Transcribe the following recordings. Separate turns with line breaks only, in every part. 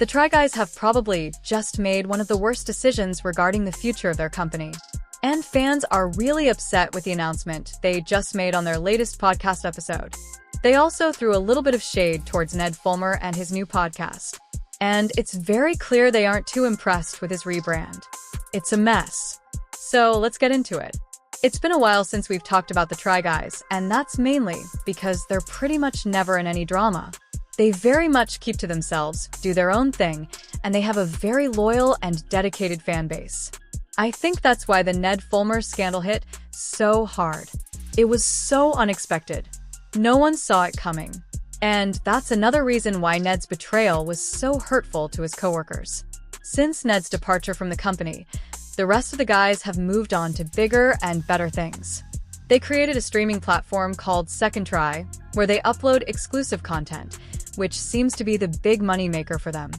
The Try Guys have probably just made one of the worst decisions regarding the future of their company. And fans are really upset with the announcement they just made on their latest podcast episode. They also threw a little bit of shade towards Ned Fulmer and his new podcast. And it's very clear they aren't too impressed with his rebrand. It's a mess. So let's get into it. It's been a while since we've talked about the Try Guys, and that's mainly because they're pretty much never in any drama. They very much keep to themselves, do their own thing, and they have a very loyal and dedicated fan base. I think that's why the Ned Fulmer scandal hit so hard. It was so unexpected. No one saw it coming. And that's another reason why Ned's betrayal was so hurtful to his coworkers. Since Ned's departure from the company, the rest of the guys have moved on to bigger and better things. They created a streaming platform called Second Try, where they upload exclusive content, which seems to be the big moneymaker for them.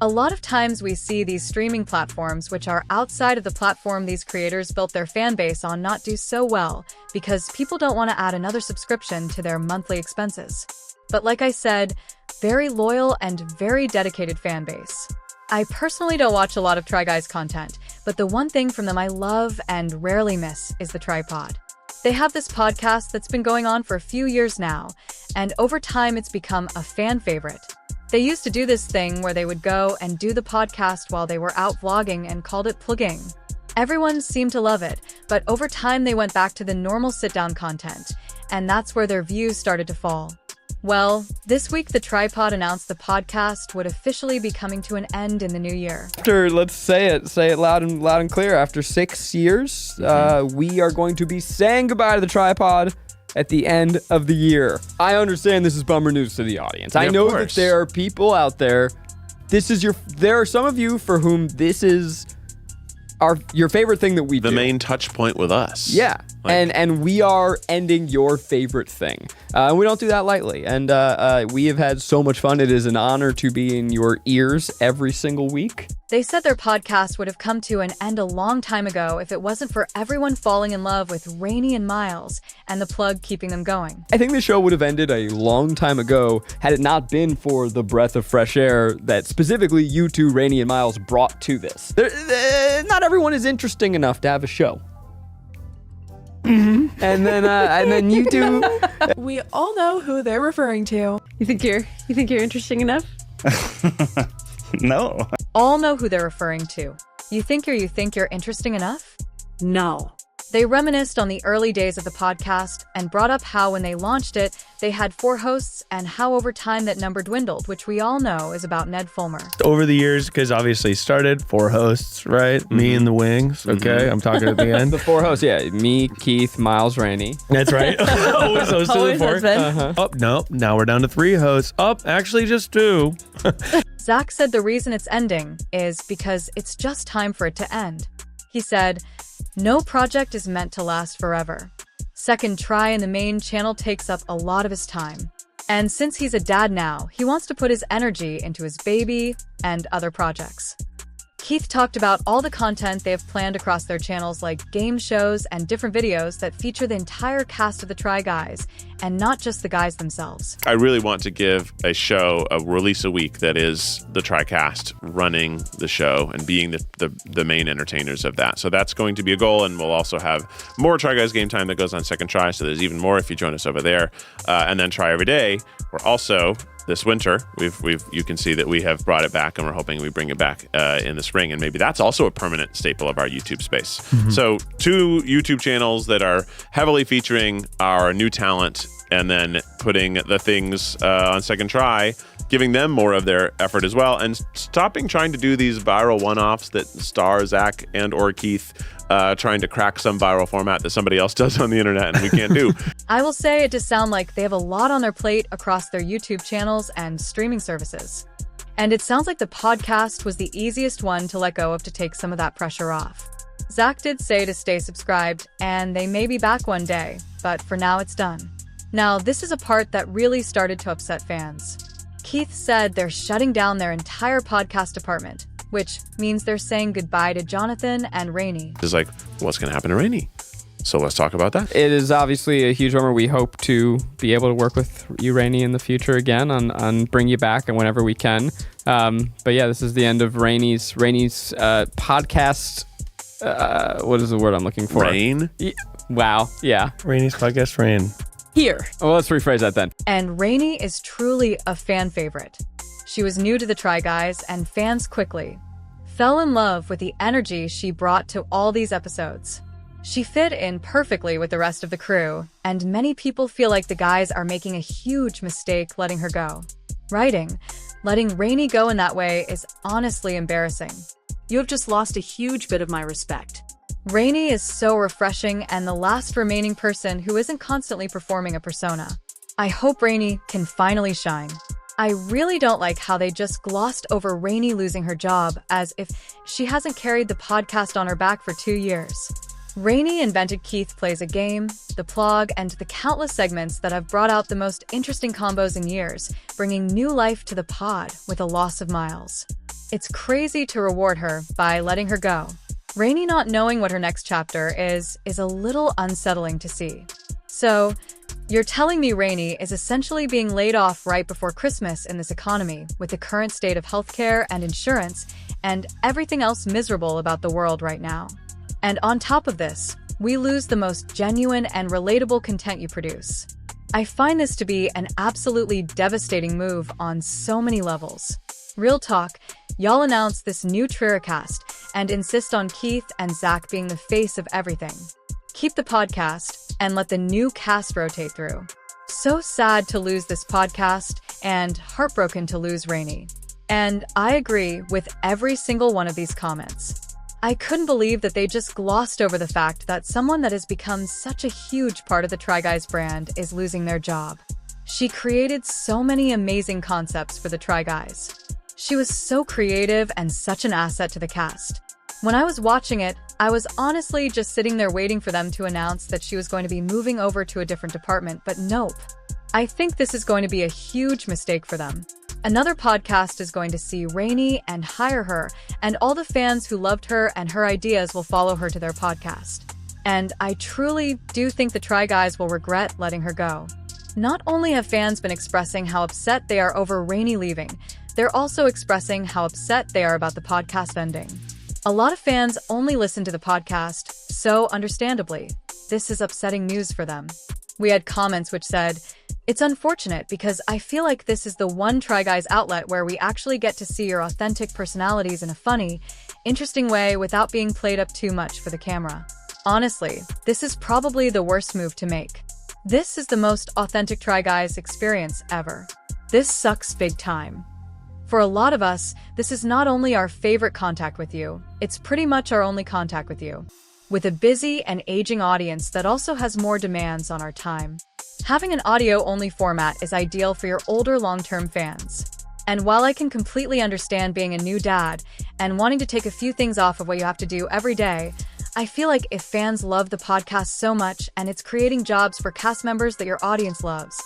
A lot of times we see these streaming platforms which are outside of the platform these creators built their fan base on not do so well because people don't want to add another subscription to their monthly expenses. But like I said, very loyal and very dedicated fan base. I personally don't watch a lot of Try Guys content, but the one thing from them I love and rarely miss is the Tripod. They have this podcast that's been going on for a few years now, and over time it's become a fan favorite. They used to do this thing where they would go and do the podcast while they were out vlogging and called it plugging. Everyone seemed to love it, but over time they went back to the normal sit-down content, and that's where their views started to fall. Well, this week the Tripod announced the podcast would officially be coming to an end in the new year.
Let's say it loud and clear. After 6 years, we are going to be saying goodbye to the Tripod at the end of the year. I understand this is bummer news to the audience.
Yeah,
I know that there are people out there. There are some of you for whom this is your favorite thing that we do.
The main touch point with us.
Yeah. And we are ending your favorite thing. And we don't do that lightly. And we have had so much fun. It is an honor to be in your ears every single week.
They said their podcast would have come to an end a long time ago if it wasn't for everyone falling in love with Rainey and Miles and the plug keeping them going.
I think the show would have ended a long time ago had it not been for the breath of fresh air that specifically you two, Rainey and Miles, brought to this. Not everyone is interesting enough to have a show. Mm-hmm. And then you two.
We all know who they're referring to.
You think you're interesting enough?
No.
All know who they're referring to. You think you're interesting enough?
No.
They reminisced on the early days of the podcast and brought up how when they launched it, they had 4 hosts and how over time that number dwindled, which we all know is about Ned Fulmer.
Over the years, because obviously started 4 hosts, right? Mm-hmm. Me and the Wings. Okay, I'm talking at the end.
The 4 hosts, yeah. Me, Keith, Miles, Rainey.
That's right. Always hosted
Always
before.
husband.
Uh-huh.
Oh, no. Now we're down to 3 hosts. Oh, actually just 2.
Zach said the reason it's ending is because it's just time for it to end. He said, "No project is meant to last forever. Second Try in the main channel takes up a lot of his time. And since he's a dad now, he wants to put his energy into his baby and other projects." Keith talked about all the content they have planned across their channels, like game shows and different videos that feature the entire cast of the Try Guys, and not just the guys themselves.
I really want to give a show a release a week that is the TriCast running the show and being the main entertainers of that. So that's going to be a goal, and we'll also have more Try Guys game time that goes on Second Try, so there's even more if you join us over there. And then Try Every Day, we're also... this winter, you can see that we have brought it back, and we're hoping we bring it back in the spring, and maybe that's also a permanent staple of our YouTube space. Mm-hmm. So 2 YouTube channels that are heavily featuring our new talent, and then putting the things on Second Try, giving them more of their effort as well, and stopping trying to do these viral one-offs that star Zach and or Keith trying to crack some viral format that somebody else does on the internet and we can't do.
I will say it does sound like they have a lot on their plate across their YouTube channels and streaming services. And it sounds like the podcast was the easiest one to let go of to take some of that pressure off. Zach did say to stay subscribed, and they may be back one day, but for now it's done. Now, this is a part that really started to upset fans. Keith said they're shutting down their entire podcast department, which means they're saying goodbye to Jonathan and Rainey.
It's like, what's going to happen to Rainey? So let's talk about that.
It is obviously a huge bummer. We hope to be able to work with you, Rainey, in the future again on bring you back and whenever we can. But yeah, this is the end of Rainey's podcast. What is the word I'm looking for?
Rain?
Wow. Yeah.
Rainey's podcast, Rain.
Here.
Well, let's rephrase that then.
And Rainey is truly a fan favorite. She was new to the Try Guys, and fans quickly fell in love with the energy she brought to all these episodes. She fit in perfectly with the rest of the crew, and many people feel like the guys are making a huge mistake letting her go. Letting Rainey go in that way is honestly embarrassing.
You have just lost a huge bit of my respect.
Rainey is so refreshing and the last remaining person who isn't constantly performing a persona. I hope Rainey can finally shine. I really don't like how they just glossed over Rainey losing her job as if she hasn't carried the podcast on her back for 2 years. Rainey invented Keith Plays a Game, The Plog, and the countless segments that have brought out the most interesting combos in years, bringing new life to the pod with a loss of Miles. It's crazy to reward her by letting her go. Rainey not knowing what her next chapter is a little unsettling to see. So, you're telling me Rainey is essentially being laid off right before Christmas in this economy, with the current state of healthcare and insurance, and everything else miserable about the world right now. And on top of this, we lose the most genuine and relatable content you produce. I find this to be an absolutely devastating move on so many levels. Real talk, y'all announced this new Triracast and insist on Keith and Zach being the face of everything. Keep the podcast and let the new cast rotate through. So sad to lose this podcast and heartbroken to lose Rainey. And I agree with every single one of these comments. I couldn't believe that they just glossed over the fact that someone that has become such a huge part of the Try Guys brand is losing their job. She created so many amazing concepts for the Try Guys. She was so creative and such an asset to the cast. When I was watching it, I was honestly just sitting there waiting for them to announce that she was going to be moving over to a different department, but nope. I think this is going to be a huge mistake for them. Another podcast is going to see Rainey and hire her, and all the fans who loved her and her ideas will follow her to their podcast. And I truly do think the Try Guys will regret letting her go. Not only have fans been expressing how upset they are over Rainey leaving, they're also expressing how upset they are about the podcast ending. A lot of fans only listen to the podcast, so understandably, this is upsetting news for them. We had comments which said, "It's unfortunate because I feel like this is the one Try Guys outlet where we actually get to see your authentic personalities in a funny, interesting way without being played up too much for the camera. Honestly, this is probably the worst move to make. This is the most authentic Try Guys experience ever. This sucks big time. For a lot of us, this is not only our favorite contact with you, it's pretty much our only contact with you. With a busy and aging audience that also has more demands on our time. Having an audio-only format is ideal for your older long-term fans. And while I can completely understand being a new dad and wanting to take a few things off of what you have to do every day, I feel like if fans love the podcast so much and it's creating jobs for cast members that your audience loves,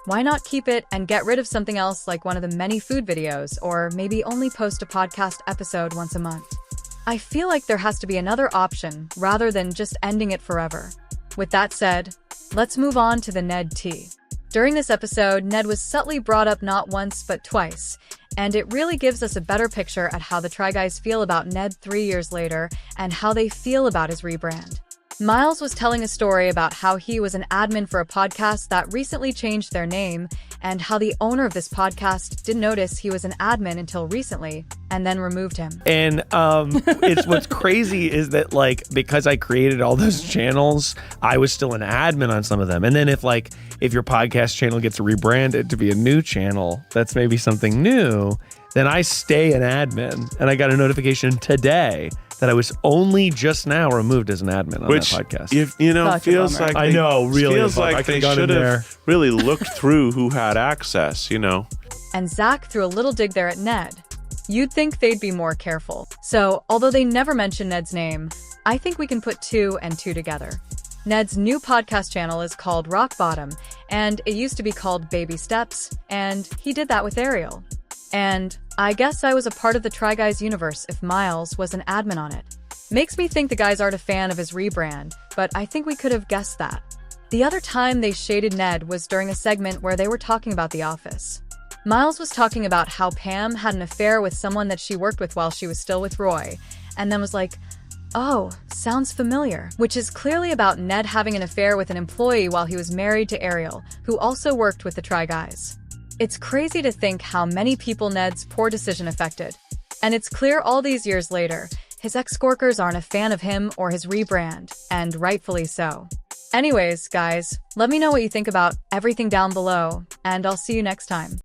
why not keep it and get rid of something else like one of the many food videos, or maybe only post a podcast episode once a month? I feel like there has to be another option rather than just ending it forever. With that said, let's move on to the Ned tea. During this episode, Ned was subtly brought up not once but twice, and it really gives us a better picture at how the Try Guys feel about Ned 3 years later and how they feel about his rebrand. Miles was telling a story about how he was an admin for a podcast that recently changed their name, and how the owner of this podcast didn't notice he was an admin until recently, and then removed him.
And it's what's crazy is that, like, because I created all those channels, I was still an admin on some of them. And then if your podcast channel gets rebranded to be a new channel, that's maybe something new, then I stay an admin. And I got a notification today that I was only just now removed as an admin on that podcast.
If, feels like
I know, really.
Feels like they should have really looked through who had access,
And Zach threw a little dig there at Ned. You'd think they'd be more careful. So, although they never mention Ned's name, I think we can put 2 and 2 together. Ned's new podcast channel is called Rock Bottom, and it used to be called Baby Steps, and he did that with Ariel. And I guess I was a part of the Try Guys universe if Miles was an admin on it. Makes me think the guys aren't a fan of his rebrand, but I think we could have guessed that. The other time they shaded Ned was during a segment where they were talking about The Office. Miles was talking about how Pam had an affair with someone that she worked with while she was still with Roy, and then was like, "Oh, sounds familiar," which is clearly about Ned having an affair with an employee while he was married to Ariel, who also worked with the Try Guys. It's crazy to think how many people Ned's poor decision affected. And it's clear all these years later, his ex-workers aren't a fan of him or his rebrand, and rightfully so. Anyways, guys, let me know what you think about everything down below, and I'll see you next time.